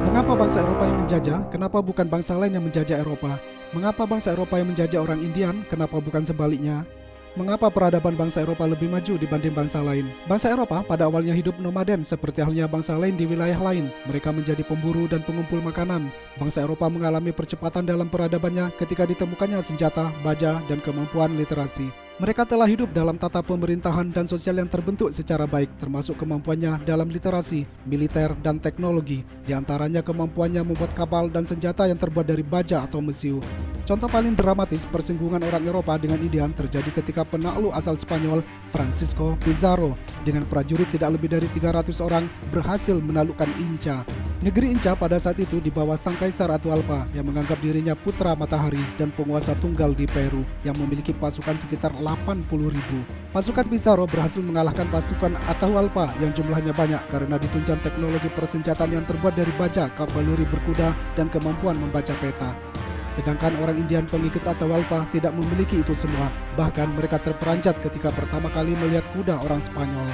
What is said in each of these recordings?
Mengapa bangsa Eropa yang menjajah? Kenapa bukan bangsa lain yang menjajah Eropa? Mengapa bangsa Eropa yang menjajah orang Indian? Kenapa bukan sebaliknya? Mengapa peradaban bangsa Eropa lebih maju dibanding bangsa lain? Bangsa Eropa pada awalnya hidup nomaden seperti halnya bangsa lain di wilayah lain. Mereka menjadi pemburu dan pengumpul makanan. Bangsa Eropa mengalami percepatan dalam peradabannya ketika ditemukannya senjata, baja, dan kemampuan literasi. Mereka telah hidup dalam tata pemerintahan dan sosial yang terbentuk secara baik, termasuk kemampuannya dalam literasi, militer, dan teknologi. Di antaranya kemampuannya membuat kapal dan senjata yang terbuat dari baja atau mesiu. Contoh paling dramatis persinggungan orang Eropa dengan Indian terjadi ketika penakluk asal Spanyol Francisco Pizarro dengan prajurit tidak lebih dari 300 orang berhasil menaklukkan Inca. Negeri Inca pada saat itu di bawah sang Kaisar Atahualpa yang menganggap dirinya putra matahari dan penguasa tunggal di Peru yang memiliki pasukan sekitar 80.000. Pasukan Pizarro berhasil mengalahkan pasukan Atahualpa yang jumlahnya banyak karena ditunjang teknologi persenjataan yang terbuat dari baja, kavaleri berkuda, dan kemampuan membaca peta. Sedangkan orang Indian pengikut Atahualpa tidak memiliki itu semua, bahkan mereka terperanjat ketika pertama kali melihat kuda orang Spanyol.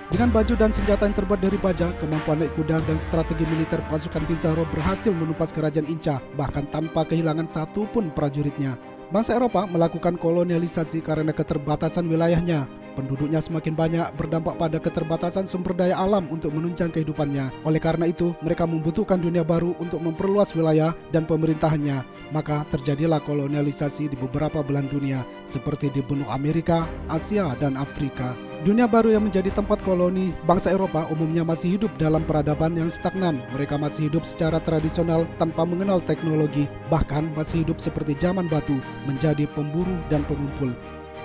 Dengan baju dan senjata yang terbuat dari baja, kemampuan naik kuda dan strategi militer pasukan Pizarro berhasil menumpas kerajaan Inca, bahkan tanpa kehilangan satu pun prajuritnya. Bangsa Eropa melakukan kolonialisasi karena keterbatasan wilayahnya. Penduduknya semakin banyak berdampak pada keterbatasan sumber daya alam untuk menunjang kehidupannya. Oleh karena itu, mereka membutuhkan dunia baru untuk memperluas wilayah dan pemerintahannya. Maka terjadilah kolonialisasi di beberapa belahan dunia, seperti di benua Amerika, Asia, dan Afrika. Dunia baru yang menjadi tempat koloni bangsa Eropa umumnya masih hidup dalam peradaban yang stagnan. Mereka masih hidup secara tradisional tanpa mengenal teknologi, bahkan masih hidup seperti zaman batu, menjadi pemburu dan pengumpul.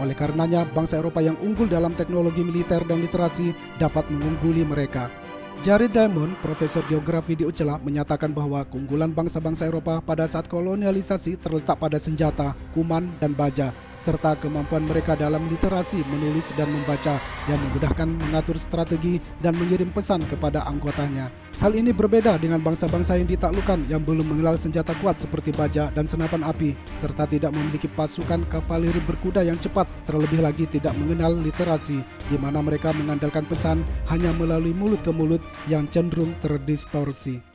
Oleh karenanya, bangsa Eropa yang unggul dalam teknologi militer dan literasi dapat mengungguli mereka. Jared Diamond, profesor geografi di UCLA, menyatakan bahwa keunggulan bangsa-bangsa Eropa pada saat kolonialisasi terletak pada senjata, kuman, dan baja, serta kemampuan mereka dalam literasi, menulis, dan membaca yang memudahkan mengatur strategi dan mengirim pesan kepada anggotanya. Hal ini berbeda dengan bangsa-bangsa yang ditaklukkan yang belum mengenal senjata kuat seperti baja dan senapan api, serta tidak memiliki pasukan kavaleri berkuda yang cepat, terlebih lagi tidak mengenal literasi, di mana mereka mengandalkan pesan hanya melalui mulut ke mulut yang cenderung terdistorsi.